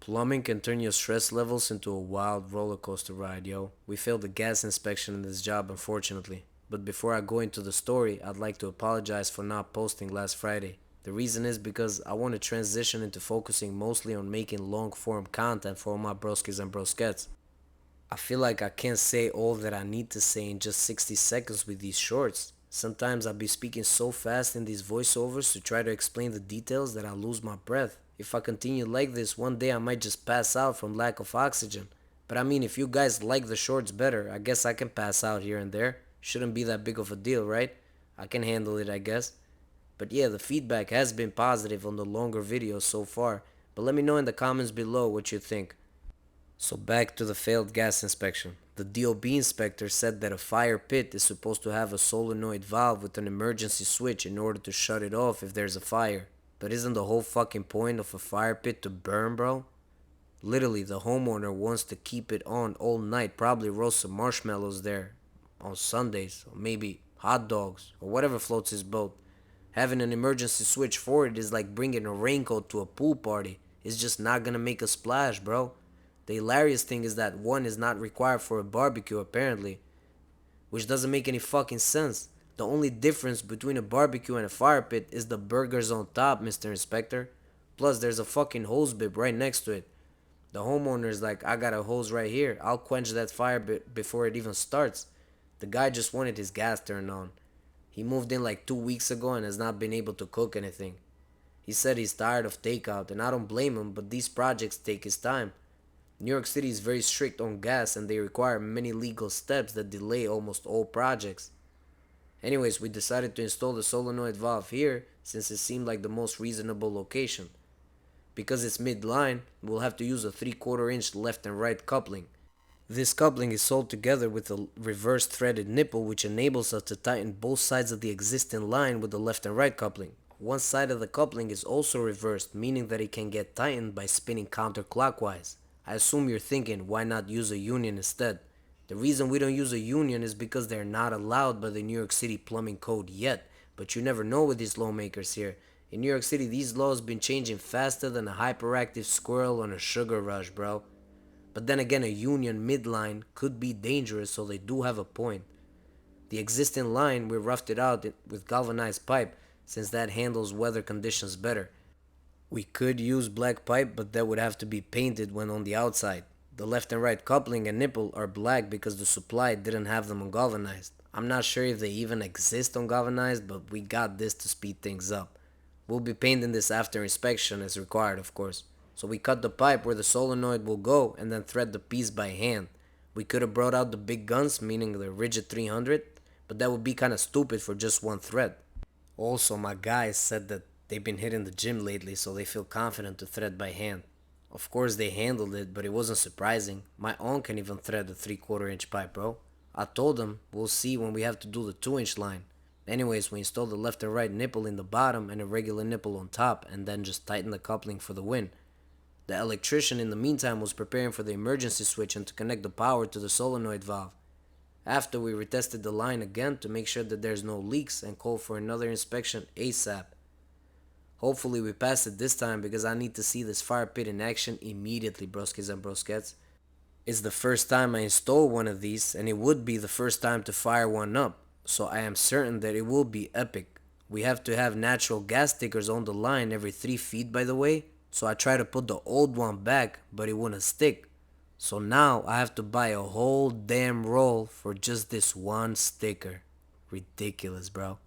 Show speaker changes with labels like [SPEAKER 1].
[SPEAKER 1] Plumbing can turn your stress levels into a wild roller coaster ride, yo. We failed the gas inspection in this job, unfortunately. But before I go into the story, I'd like to apologize for not posting last Friday. The reason is because I want to transition into focusing mostly on making long form content for all my broskis and broskettes. I feel like I can't say all that I need to say in just 60 seconds with these shorts. Sometimes I'll be speaking so fast in these voiceovers to try to explain the details that I lose my breath. If I continue like this, one day I might just pass out from lack of oxygen. But I mean, if you guys like the shorts better, I guess I can pass out here and there. Shouldn't be that big of a deal, right? I can handle it, I guess. But yeah, the feedback has been positive on the longer videos so far. But let me know in the comments below what you think. So back to the failed gas inspection. The DOB inspector said that a fire pit is supposed to have a solenoid valve with an emergency switch in order to shut it off if there's a fire. But isn't the whole fucking point of a fire pit to burn, bro? Literally, the homeowner wants to keep it on all night, probably roast some marshmallows there on Sundays, or maybe hot dogs, or whatever floats his boat. Having an emergency switch for it is like bringing a raincoat to a pool party. It's just not gonna make a splash, bro. The hilarious thing is that one is not required for a barbecue, apparently, which doesn't make any fucking sense. The only difference between a barbecue and a fire pit is the burgers on top, Mr. Inspector. Plus, there's a fucking hose bib right next to it. The homeowner's like, I got a hose right here. I'll quench that fire before it even starts. The guy just wanted his gas turned on. He moved in like 2 weeks ago and has not been able to cook anything. He said he's tired of takeout, and I don't blame him, but these projects take his time. New York City is very strict on gas and they require many legal steps that delay almost all projects. Anyways, we decided to install the solenoid valve here since it seemed like the most reasonable location. Because it's mid-line, we'll have to use a 3/4 inch left and right coupling. This coupling is sold together with a reverse threaded nipple which enables us to tighten both sides of the existing line with the left and right coupling. One side of the coupling is also reversed, meaning that it can get tightened by spinning counterclockwise. I assume you're thinking, why not use a union instead? The reason we don't use a union is because they're not allowed by the New York City Plumbing Code yet, but you never know with these lawmakers here. In New York City, these laws been changing faster than a hyperactive squirrel on a sugar rush, bro. But then again, a union midline could be dangerous, so they do have a point. The existing line, we roughed it out with galvanized pipe, since that handles weather conditions better. We could use black pipe, but that would have to be painted when on the outside. The left and right coupling and nipple are black because the supply didn't have them on galvanized. I'm not sure if they even exist on galvanized, but we got this to speed things up. We'll be painting this after inspection as required, of course. So we cut the pipe where the solenoid will go and then thread the piece by hand. We could have brought out the big guns, meaning the rigid 300, but that would be kinda stupid for just one thread. Also, my guys said that they've been hitting the gym lately, so they feel confident to thread by hand. Of course, they handled it, but it wasn't surprising. My aunt can even thread a 3/4 inch pipe, bro. I told them we'll see when we have to do the 2 inch line. Anyways, we installed the left and right nipple in the bottom and a regular nipple on top, and then just tightened the coupling for the win. The electrician in the meantime was preparing for the emergency switch and to connect the power to the solenoid valve. After, we retested the line again to make sure that there's no leaks and called for another inspection ASAP. Hopefully we pass it this time because I need to see this fire pit in action immediately, broskis and broskettes. It's the first time I install one of these, and it would be the first time to fire one up, so I am certain that it will be epic. We have to have natural gas stickers on the line every 3 feet, by the way, so I tried to put the old one back, but it wouldn't stick. So now I have to buy a whole damn roll for just this one sticker. Ridiculous, bro.